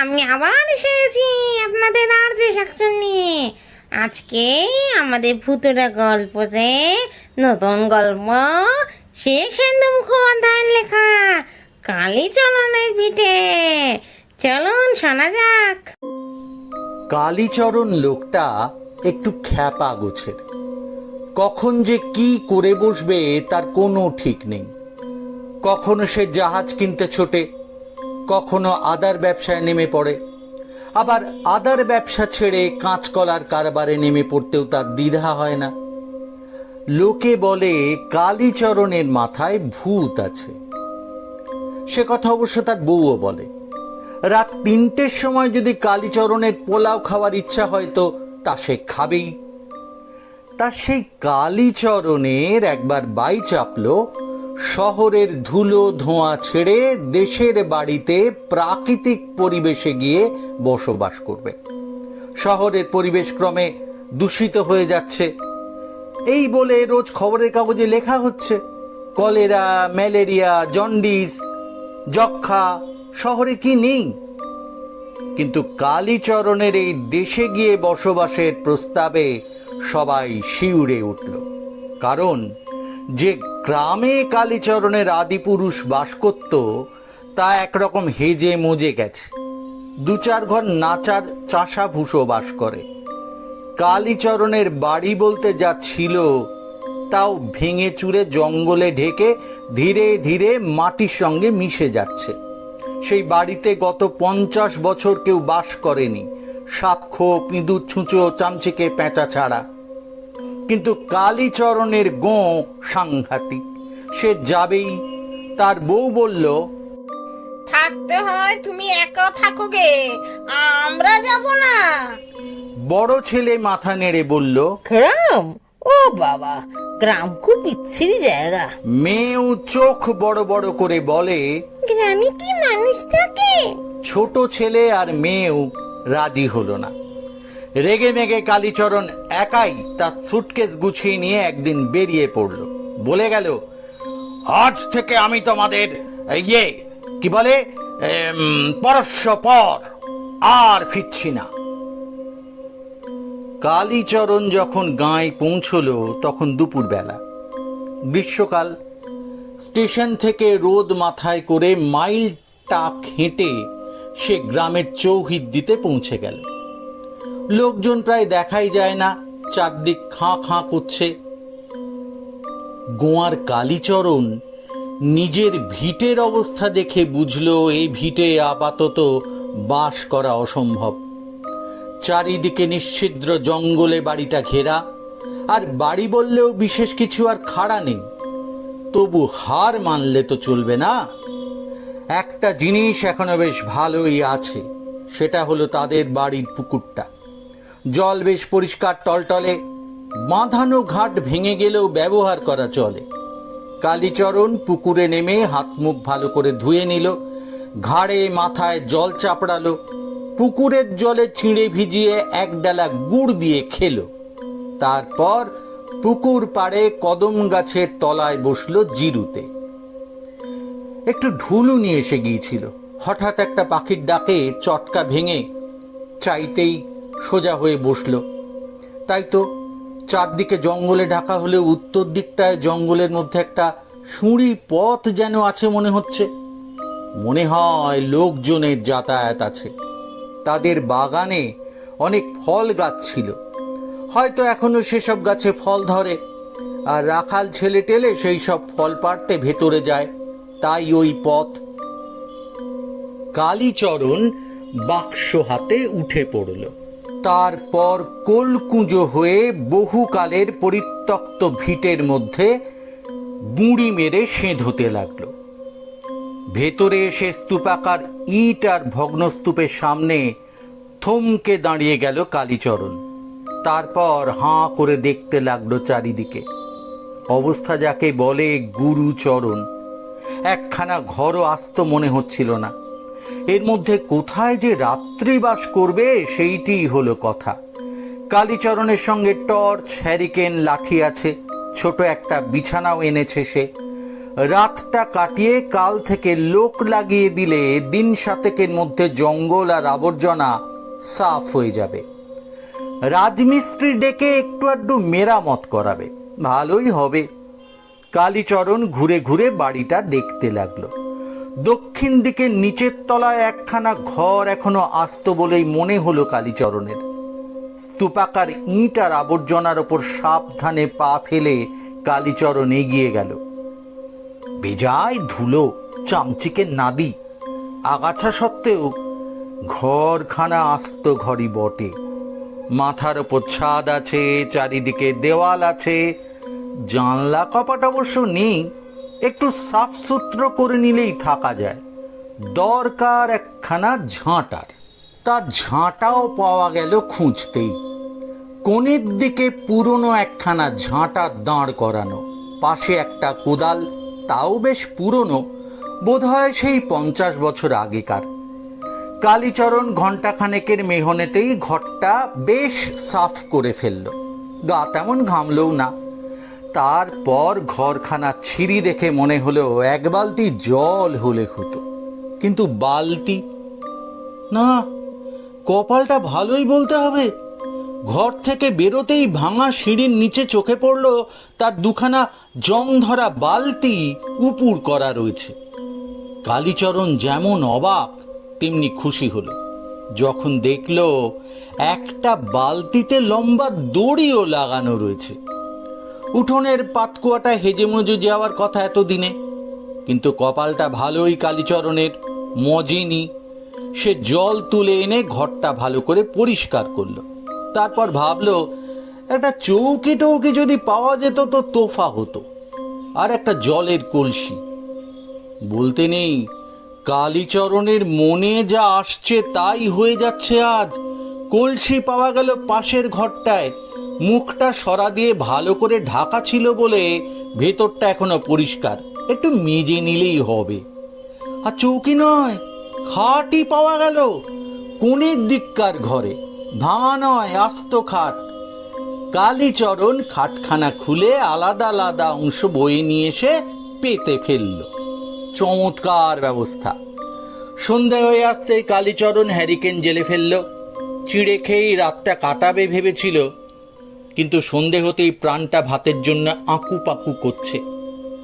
আমি আবার এসেছি আপনাদের আর যে শাকচুন নিয়ে। আজকে আমাদের ভূতুড়ে গল্প যে নতুন গল্প শীর্ষেন্দু মুখোপাধ্যায়ের লেখা কালীচরণের পিঠে। চলুন শোনা যাক। কালীচরণ লোকটা একটু খ্যাপা গোছের। কখন যে কি করে বসবে তার কোনো ঠিক নেই। কখনো সে জাহাজ কিনতে ছোটে, কখনো আদার ব্যবসায় নেমে পড়ে, আবার আদার ব্যবসা ছেড়ে কাঁচকলার কারবারে নেমে পড়তেও তার দ্বিধা হয় না। লোকে বলে কালীচরণের মাথায় ভূত আছে। সে কথা অবশ্য তার বউও বলে। রাত 3টের সময় যদি কালীচরণের পোলাও খাওয়ার ইচ্ছা হয় তো তা সে খাবেই। তা সেই কালীচরণের একবার বাই চাপলো শহরের ধুলো ধোঁয়া ছেড়ে দেশের বাড়িতে প্রাকৃতিক পরিবেশে গিয়ে বসবাস করবে। শহরের পরিবেশ ক্রমে দূষিত হয়ে যাচ্ছে, এই বলে রোজ খবরের কাগজে লেখা হচ্ছে কলেরা, ম্যালেরিয়া, জন্ডিস, যক্ষা শহরে কি নেই। কিন্তু কালীচরণের এই দেশে গিয়ে বসবাসের প্রস্তাবে সবাই শিউরে উঠল। কারণ যে গ্রামে কালীচরণের আদিপুরুষ বাস করত তা একরকম হেজে মজে গেছে। 2-4 ঘর নাচার চাষা ভুষো বাস করে। কালীচরণের বাড়ি বলতে যা ছিল তাও ভেঙে চুরে জঙ্গলে ঢেকে ধীরে ধীরে মাটির সঙ্গে মিশে যাচ্ছে। সেই বাড়িতে গত 50 বছর কেউ বাস করেনি, সাপখোপ, ইঁদুর, ছুঁচো, চামচিকে, পেঁচা ছাড়া। কিন্তু কালীচরণের গোঁ সাংঘাতিক, সে যাবেই। তার বউ বলল, থাকতে হয় তুমি একা থাকো গে, আমরা যাব না। বড় ছেলে মাথা নেড়ে বলল, গ্রাম? ও বাবা, গ্রাম খুব বিচ্ছিরি জায়গা। মেয়েও চোখ বড় বড় করে বলে, গ্রামে কি মানুষ থাকে? ছোট ছেলে আর মেয়েও রাজি হলো না। রেগে মেগে কালীচরণ একাই তার সুটকেস গুছিয়ে নিয়ে একদিন বেরিয়ে পড়ল। বলে গেল, আজ থেকে আমি তোমাদের কি বলে পরস্পর আর ফিরছি না। কালীচরণ যখন গাঁয়ে পৌঁছল তখন দুপুরবেলা, গ্রীষ্মকাল। স্টেশন থেকে রোদ মাথায় করে মাইল টাক হেঁটে সে গ্রামের চৌহিদ্দিতে পৌঁছে গেল। লোকজন প্রায় দেখাই যায় না, চারদিক খাঁ খাঁ করছে। গোয়ার কালীচরণ নিজের ভিটের অবস্থা দেখে বুঝল এই ভিটে আপাতত বাস করা অসম্ভব। চারিদিকে নিশ্ছিদ্র জঙ্গলে বাড়িটা ঘেরা, আর বাড়ি বললেও বিশেষ কিছু আর খাড়া নেই। তবু হার মানলে তো চলবে না। একটা জিনিস এখনো বেশ ভালোই আছে, সেটা হলো তাদের বাড়ির পুকুরটা। জল বেশ পরিষ্কার টলটলে, বাঁধানো ঘাট ভেঙে গেলেও ব্যবহার করা চলে। কালীচরণ পুকুরে নেমে হাত মুখ ভালো করে ধুয়ে নিল, ঘাড়ে মাথায় জল চাপড়ালো, পুকুরের জলে ছিঁড়ে ভিজিয়ে এক ডালা গুড় দিয়ে খেলো। তারপর পুকুর পাড়ে কদম গাছের তলায় বসলো জিরুতে। একটু ঢুলু নিয়ে এসে গিয়েছিল। হঠাৎ একটা পাখির ডাকে চটকা ভেঙে চাইতেই সোজা হয়ে বসলো। তাই তো চারদিকে জঙ্গলে ঢাকা হলেও উত্তর দিকটায় জঙ্গলের মধ্যে একটা সুঁড়ি পথ যেন আছে মনে হচ্ছে। মনে হয় লোকজনের যাতায়াত আছে। তাদের বাগানে অনেক ফল গাছ ছিল, হয়তো এখনো সেসব গাছে ফল ধরে, আর রাখাল ছেলে টেলে সেই সব ফল পাড়তে ভেতরে যায়, তাই ওই পথ। কালীচরণ বাক্স হাতে উঠে পড়ল। তারপর কোলকুঁজো হয়ে বহুকালের পরিত্যক্ত ভিটের মধ্যে বুড়ি মেরে সেঁধোতে লাগলো। ভেতরে এসে স্তূপাকার ইট আর ভগ্নস্তূপের সামনে থমকে দাঁড়িয়ে গেল কালীচরণ। তারপর হাঁ করে দেখতে লাগলো চারিদিকে। অবস্থা যাকে বলে গুরুচরণ। একখানা ঘরও আস্ত মনে হচ্ছিল না। এর মধ্যে কোথায় যে রাত্রিবাস করবে সেইটিই হলো কথা। কালীচরণের সঙ্গে টর্চ, হ্যারিকেন, লাঠি আছে, ছোট একটা বিছানাও এনেছে সে। রাতটা কাটিয়ে কাল থেকে লোক লাগিয়ে দিলে দিন 7 মধ্যে জঙ্গল আর আবর্জনা সাফ হয়ে যাবে। রাজমিস্ত্রি ডেকে একটু আধটু মেরামত করাবে, ভালোই হবে। কালীচরণ ঘুরে ঘুরে বাড়িটা দেখতে লাগলো। দক্ষিণ দিকে নিচের তলায় একখানা ঘর এখনো আস্ত বলেই মনে হলো কালীচরণের। স্তূপাকার ইঁট আর আবর্জনার ওপর সাবধানে পা ফেলে কালীচরণ এগিয়ে গেল। বেজায় ধুলো, চামচিকে নাদি, আগাছা সত্ত্বেও ঘরখানা আস্ত ঘরই বটে। মাথার ওপর ছাদ আছে, চারিদিকে দেওয়াল আছে, জানলা কপাট অবশ্য নেই, একটু সাফ সুতরো করে নিলেই থাকা যায়। দরকার একখানা ঝাঁটার। তার ঝাঁটাও পাওয়া গেল খুঁজতেই। কোণের দিকে পুরনো একখানা ঝাঁটা দাঁড় করানো, পাশে একটা কোদাল, তাও বেশ পুরনো, বোধহয় সেই 50 বছর আগেকার। কালীচরণ ঘণ্টাখানেকের মেহনেতেই ঘরটা বেশ সাফ করে ফেলল, গা তেমন ঘামলও না। তারপর ঘরখানা ছিঁড়ি দেখে মনে হলো এক বালতি জল হলে হতো, কিন্তু বালতি না। কপালটা ভালোই বলতে হবে। ঘর থেকে বেরোতেই ভাঙা সিঁড়ির নিচে চোখে পড়ল তার দুখানা জং ধরা বালতি উপুর করা রয়েছে। কালীচরণ যেমন অবাক তেমনি খুশি হলো যখন দেখল একটা বালতিতে লম্বা দড়িও লাগানো রয়েছে। উঠোনের পাতকুয়াটা হেজেমজে যাওয়ার কথা এতদিনে, কিন্তু কপালটা ভালোই কালীচরণের, মজেনি। সে জল তুলে এনে ঘরটা ভালো করে পরিষ্কার করলো। তারপর ভাবলো একটা চৌকি টৌকি যদি পাওয়া যেত তো তোফা হতো, আর একটা জলের কলসি। বলতে নেই, কালীচরণের মনে যা আসছে তাই হয়ে যাচ্ছে আজ। কলসি পাওয়া গেল পাশের ঘরটায়, মুখটা সরা দিয়ে ভালো করে ঢাকা ছিল বলে ভেতরটা এখনো পরিষ্কার, একটু মেজে নিলেই হবে। আর চৌকি নয়, খাটই পাওয়া গেল কোণের দিককার ঘরে, ভাঙা নয়, আস্ত খাট। কালীচরণ খাটখানা খুলে আলাদা আলাদা অংশ বয়ে নিয়ে এসে পেতে ফেলল। চমৎকার ব্যবস্থা। সন্ধ্যা হয়ে আসতেই কালীচরণ হ্যারিকেন জেলে ফেলল। চিড়ে খেয়েই রাতটা কাটাবে ভেবেছিল, কিন্তু সন্ধে হতেই প্রাণটা ভাতের জন্য আঁকু পাকু করছে।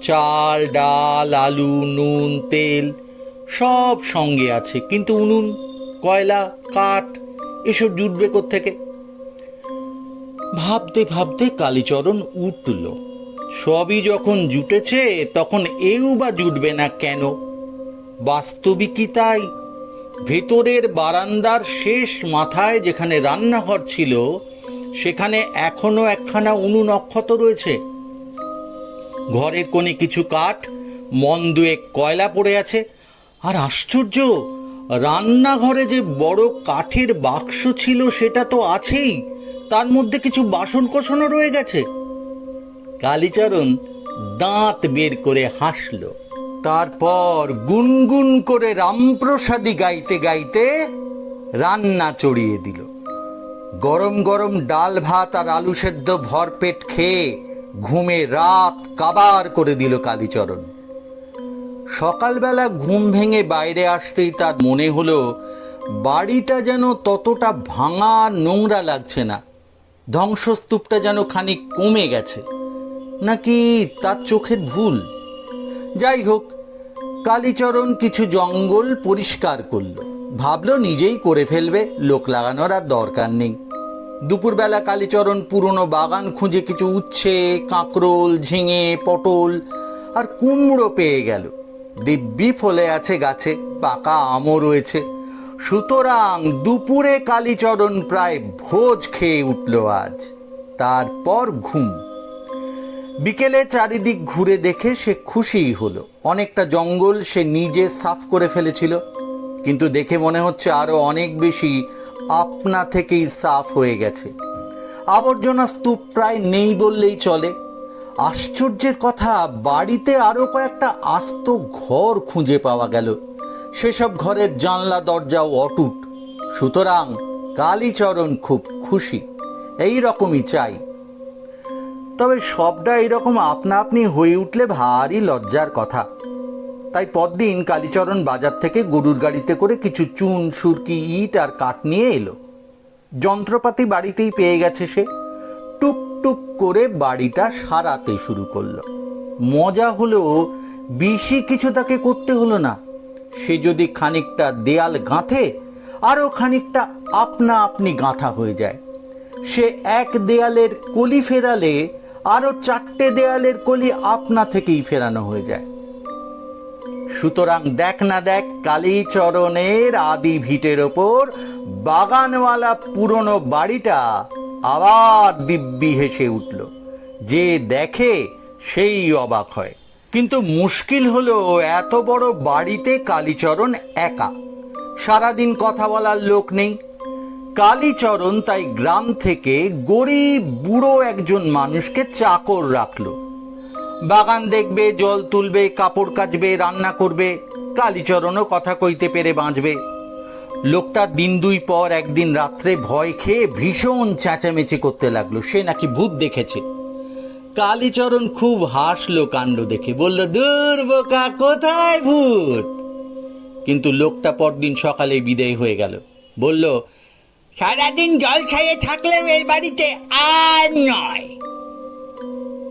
চাল, ডাল, আলু, নুন, তেল সব সঙ্গে আছে, কিন্তু উনুন, কয়লা, কাঠ এসব জুটবে কোত্থেকে? ভাবতে ভাবতে কালীচরণ উঠল। সবই যখন জুটেছে তখন এও বা জুটবে না কেন? বাস্তবিকই তাই। ভেতরের বারান্দার শেষ মাথায় যেখানে রান্নাঘর ছিল সেখানে এখনো একখানা উনুন অক্ষত রয়েছে। ঘরের কোণে কিছু কাঠ, মন দুয়েক কয়লা পড়ে আছে। আর আশ্চর্য, রান্নাঘরে যে বড় কাঠের বাক্স ছিল সেটা তো আছেই, তার মধ্যে কিছু বাসন কোসনও রয়ে গেছে। কালীচরণ দাঁত বের করে হাসল। তারপর গুনগুন করে রামপ্রসাদী গাইতে গাইতে রান্না চড়িয়ে দিল। গরম গরম ডাল ভাত আর আলু সেদ্ধ ভরপেট খেয়ে ঘুমে রাত কাবার করে দিল কালীচরণ। সকালবেলা ঘুম ভেঙে বাইরে আসতেই তার মনে হলো বাড়িটা যেন ততটা ভাঙা নোংরা লাগছে না। ধ্বংসস্তূপটা যেন খানিক কমে গেছে, নাকি তার চোখের ভুল? যাই হোক, কালীচরণ কিছু জঙ্গল পরিষ্কার করলো। ভাবলো নিজেই করে ফেলবে, লোক লাগানোর আর দরকার নেই। দুপুরবেলা কালীচরণ পুরনো বাগান খুঁজে কিছু উচ্ছে, কাঁকরোল, ঝিঙে, পটল আর কুমড়ো পেয়ে গেল। দিব্যি ফলে আছে গাছে, পাকা আমও রয়েছে। সুতরাং দুপুরে কালীচরণ প্রায় ভোজ খেয়ে উঠল আজ। তারপর ঘুম। বিকেলে চারিদিক ঘুরে দেখে সে খুশিই হলো। অনেকটা জঙ্গল সে নিজে সাফ করে ফেলেছিল, কিন্তু দেখে মনে হচ্ছে আরো অনেক বেশি আপনা থেকেই সাফ হয়ে গেছে। আবর্জনা স্তূপ প্রায় নেই বললেই চলে। আশ্চর্যের কথা, বাড়িতে আরো কয়েকটা আস্ত ঘর খুঁজে পাওয়া গেল। সেসব ঘরের জানলা দরজাও অটুট। সুতরাং কালীচরণ খুব খুশি। এই রকমই চাই। তবে সবটা এরকম আপনা আপনি হয়ে উঠলে ভারী লজ্জার কথা। তাই পরদিন কালীচরণ বাজার থেকে গরুর গাড়িতে করে কিছু চুন, সুরকি, ইট আর কাঠ নিয়ে এলো। যন্ত্রপাতি বাড়িতেই পেয়ে গেছে সে। টুক টুক করে বাড়িটা সারাতে শুরু করলো। মজা হলো বেশি কিছু তাকে করতে হলো না। সে যদি খানিকটা দেয়াল গাঁথে, আরও খানিকটা আপনা আপনি গাঁথা হয়ে যায়। সে এক দেয়ালের কলি ফেরালে আরও 4টে দেয়ালের কলি আপনা থেকেই ফেরানো হয়ে যায়। সুতরাং দেখ না দেখ, কালীচরণের আদি ভিটের ওপর বাগানওয়ালা পুরনো বাড়িটা আবার দিব্যি হেসে উঠল। যে দেখে সেই অবাক হয়। কিন্তু মুশকিল হলো, এত বড় বাড়িতে কালীচরণ একা। সারাদিন কথা বলার লোক নেই। কালীচরণ তাই গ্রাম থেকে গরিব বুড়ো একজন মানুষকে চাকর রাখলো। বাগান দেখবে, জল তুলবে, কাপড় কাচবে, রান্না করবে। কালীচরণও কথা কইতে পেরে বাঁচবে। লোকটা দিন দুই পর একদিন রাত্রে ভয় খেয়ে ভীষণ চেঁচামেচি করতে লাগলো। সে নাকি ভূত দেখেছে। কালীচরণ খুব হাসলো কাণ্ড দেখে, বলল, দূর বোকা, কোথায় ভূত? কিন্তু লোকটা পরদিন সকালে বিদায় হয়ে গেল। বলল, সারাদিন জল খাইয়ে থাকলে এই বাড়িতে আর নয়।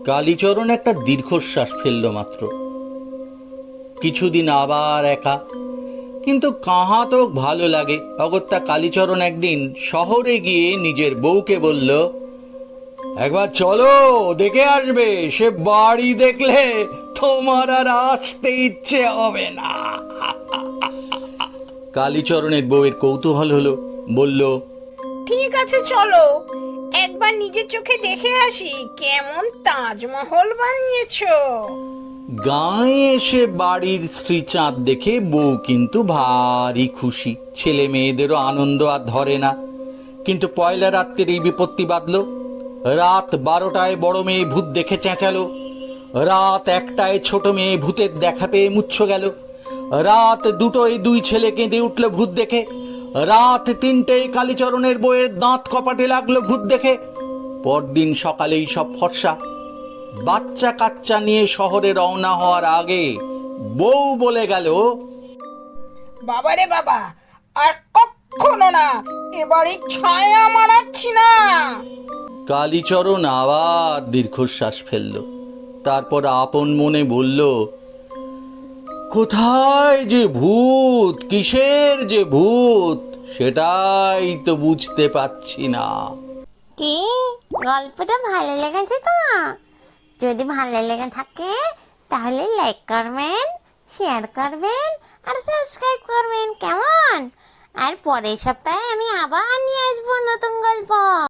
কালীচরণ একটা দীর্ঘশ্বাস ফেলল মাত্র। কিছুদিন আবার একা, কিন্তু কাহা তো ভালো লাগে। অগত্যা কালীচরণ একদিন শহরে গিয়ে নিজের বউকে বলল, একবার চলো, দেখে আসবে। সে বাড়ি দেখলে তোমার আর আসতে ইচ্ছে হবে না। কালীচরণের বউয়ের কৌতূহল হলো, বলল, ঠিক আছে, চলো একবার নিজের চোখে দেখে আসি কেমন তাজমহল বানিয়েছো। গায়ে এসে বাড়ির শ্রীচাঁদ দেখে বউ কিন্তু ভারী খুশি। ছেলে মেয়েদেরও আনন্দ আর ধরে না। কিন্তু পয়লা রাত্রির এই বিপত্তি বাঁধল। রাত 12টায় বড় মেয়ে ভূত দেখে চেঁচালো। রাত 1টায় ছোট মেয়ে ভূতের দেখা পেয়ে মুচ্ছ গেল। রাত 2টোয় দুই ছেলে কেঁদে উঠল ভূত দেখে। রাত 3টেয় কালীচরণের বউয়ের দাঁত কপাটে লাগলো ভূত দেখে। পরদিন সকালেই সব ফর্সা। বাচ্চা কাচ্চা নিয়ে শহরে রওনা হওয়ার আগে বউ বলে গেল, বাবারে বাবা, আর কখনো না, এবারে ছায়া মারাচ্ছি না। কালীচরণ আবার দীর্ঘশ্বাস ফেলল। তারপর আপন মনে বলল, কোথায় যে ভূত, কিসের যে ভূত, সেটাই তো বুঝতে পারছি না। কি গল্পটা ভালো লেগেছে তো? যদি ভালো লেগে থাকে তাহলে লাইক করবেন, শেয়ার করবেন আর সাবস্ক্রাইব করবেন, কেমন? আর পরের সপ্তাহে আমি আবার নিয়ে আসবো নতুন